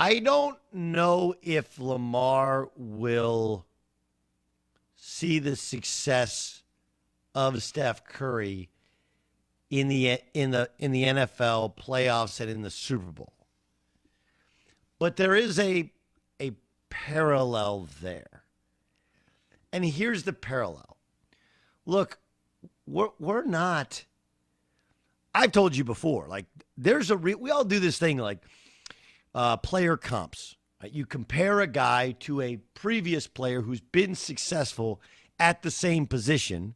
I don't know if Lamar will see the success of Steph Curry in the NFL playoffs and in the Super Bowl. But there is a parallel there. And here's the parallel. Look, we're not, I've told you before, like we all do this thing like player comps. Right? You compare a guy to a previous player who's been successful at the same position,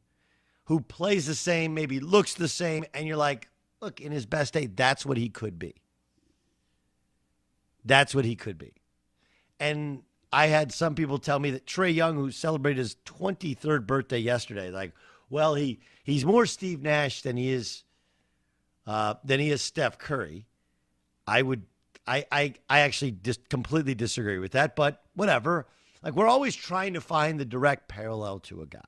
who plays the same, maybe looks the same, and you're like, look, in his best day, that's what he could be. That's what he could be. And I had some people tell me that Trae Young, who celebrated his 23rd birthday yesterday, like, well, he's more Steve Nash than he is Steph Curry. I actually just completely disagree with that, but whatever. Like, we're always trying to find the direct parallel to a guy.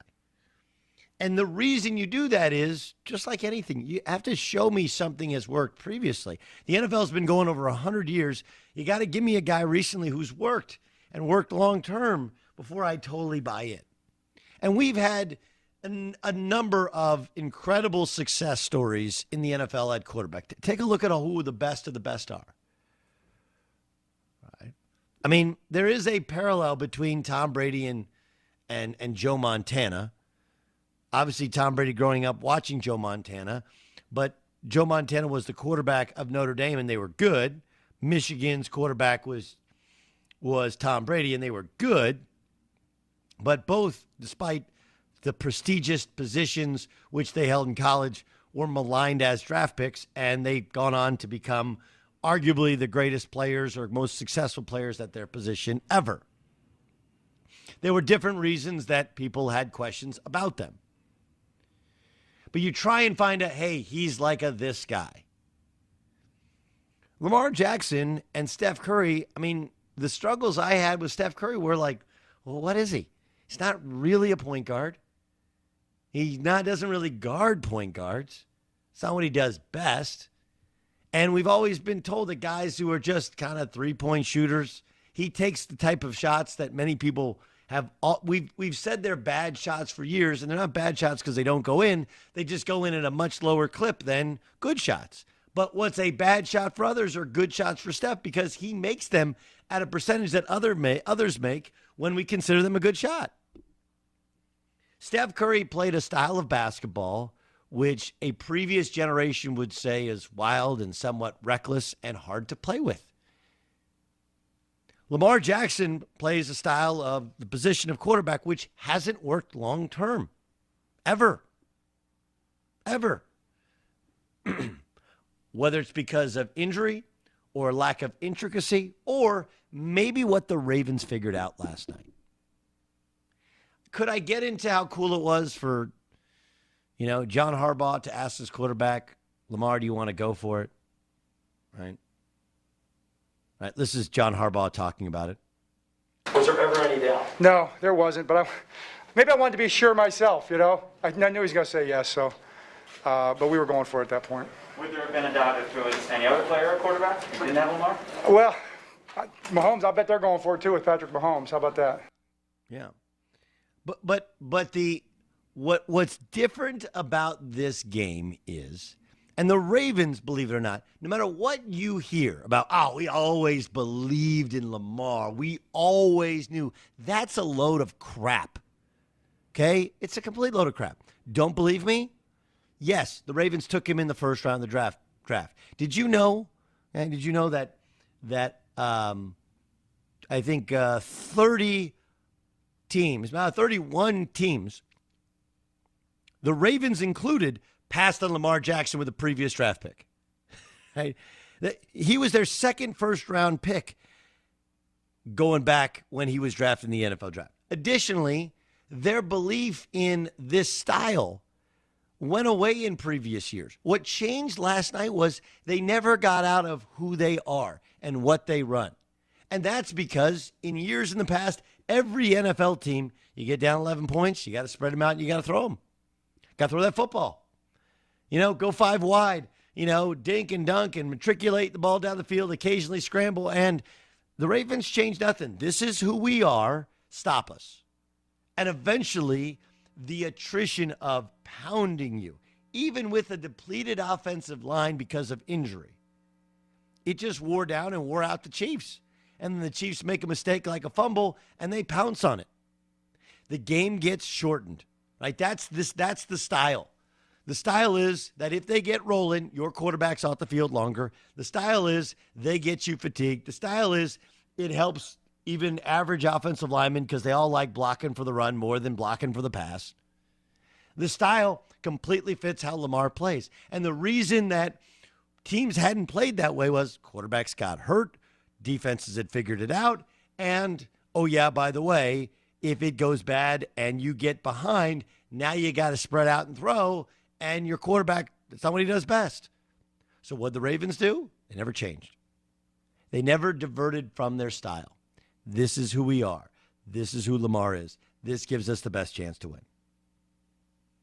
And the reason you do that is, just like anything, you have to show me something has worked previously. The NFL's been going over 100 years. You got to give me a guy recently who's worked and worked long-term before I totally buy in. And we've had a number of incredible success stories in the NFL at quarterback. Take a look at who the best of the best are. Right? I mean, there is a parallel between Tom Brady and Joe Montana. Obviously, Tom Brady growing up watching Joe Montana, but Joe Montana was the quarterback of Notre Dame, and they were good. Michigan's quarterback was Tom Brady, and they were good. But both, despite the prestigious positions which they held in college, were maligned as draft picks, and they've gone on to become arguably the greatest players or most successful players at their position ever. There were different reasons that people had questions about them. But you try and find out, hey, he's like this guy. Lamar Jackson and Steph Curry, I mean, the struggles I had with Steph Curry were like, well, what is he? He's not really a point guard. He doesn't really guard point guards. It's not what he does best. And we've always been told that guys who are just kind of three-point shooters, he takes the type of shots that many people have. We've said they're bad shots for years, and they're not bad shots because they don't go in. They just go in at a much lower clip than good shots. But what's a bad shot for others are good shots for Steph because he makes them at a percentage that others make when we consider them a good shot. Steph Curry played a style of basketball which a previous generation would say is wild and somewhat reckless and hard to play with. Lamar Jackson plays a style of the position of quarterback which hasn't worked long term. Ever. Whether it's because of injury or lack of intricacy or maybe what the Ravens figured out last night. Could I get into how cool it was for, John Harbaugh to ask his quarterback, Lamar, do you want to go for it? Right. This is John Harbaugh talking about it. Was there ever any doubt? No, there wasn't, but maybe I wanted to be sure myself, I knew he was going to say yes, so, but we were going for it at that point. Would there have been a doubt if there was any other player at quarterback who didn't have Lamar? Well, Mahomes, I bet they're going for it too with Patrick Mahomes. How about that? Yeah. But what's different about this game is, and the Ravens, believe it or not, no matter what you hear about, we always believed in Lamar, we always knew, that's a load of crap. Okay? It's a complete load of crap. Don't believe me? Yes, the Ravens took him in the first round of the draft. Did you know? Did you know that I think 30 teams, about 31 teams, the Ravens included, passed on Lamar Jackson with a previous draft pick. Right? He was their second first-round pick going back when he was drafted in the NFL draft. Additionally, their belief in this style went away in previous years. What changed last night was they never got out of who they are and what they run. And that's because in years in the past, every NFL team, you get down 11 points, you got to spread them out and you got to throw them. Got to throw that football. Go 5 wide, dink and dunk and matriculate the ball down the field, occasionally scramble. And The Ravens changed nothing. This is who we are. Stop us. And eventually, the attrition of pounding you, even with a depleted offensive line because of injury, it just wore down and wore out the Chiefs. And then the Chiefs make a mistake like a fumble, and they pounce on it. The game gets shortened, right? That's the style. The style is that if they get rolling, your quarterback's off the field longer. The style is they get you fatigued. The style is it helps even average offensive linemen because they all like blocking for the run more than blocking for the pass. The style completely fits how Lamar plays. And the reason that teams hadn't played that way was quarterbacks got hurt, defenses had figured it out, and, oh yeah, by the way, if it goes bad and you get behind, now you got to spread out and throw, and your quarterback, that's not what he does best. So what the Ravens do? They never changed. They never diverted from their style. This is who we are. This is who Lamar is. This gives us the best chance to win.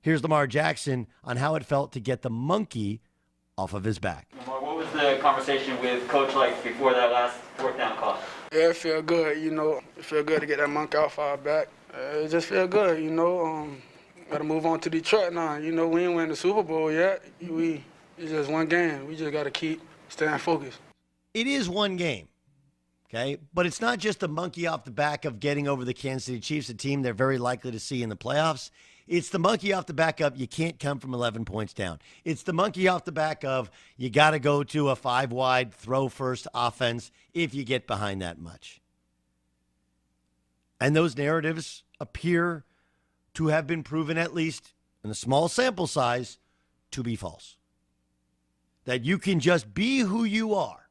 Here's Lamar Jackson on how it felt to get the monkey off of his back. Lamar, what was the conversation with Coach like before that last fourth down call? Yeah, it felt good, It felt good to get that monkey off our back. It just felt good, Got to move on to Detroit now. We ain't win the Super Bowl yet. It's just one game. We just got to keep staying focused. It is one game, okay? But it's not just the monkey off the back of getting over the Kansas City Chiefs, a team they're very likely to see in the playoffs. It's the monkey off the back of you can't come from 11 points down. It's the monkey off the back of you got to go to a 5-wide throw-first offense if you get behind that much. And those narratives appear to have been proven, at least in a small sample size, to be false. That you can just be who you are,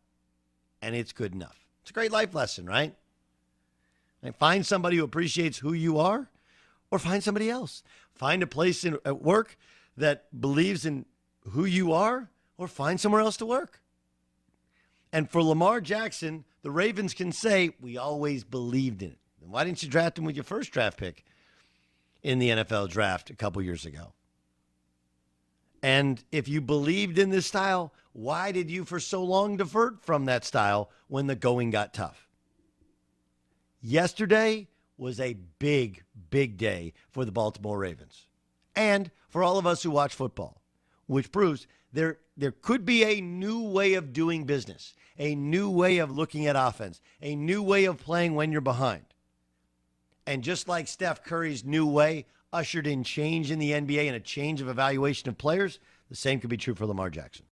and it's good enough. It's a great life lesson, right? And find somebody who appreciates who you are, or find somebody else. Find a place at work that believes in who you are, or find somewhere else to work. And for Lamar Jackson, the Ravens can say, we always believed in it. Why didn't you draft him with your first draft pick in the NFL draft a couple years ago? And if you believed in this style, why did you for so long divert from that style when the going got tough? Yesterday was a big, big day for the Baltimore Ravens and for all of us who watch football, which proves there could be a new way of doing business, a new way of looking at offense, a new way of playing when you're behind. And just like Steph Curry's new way ushered in change in the NBA and a change of evaluation of players, the same could be true for Lamar Jackson.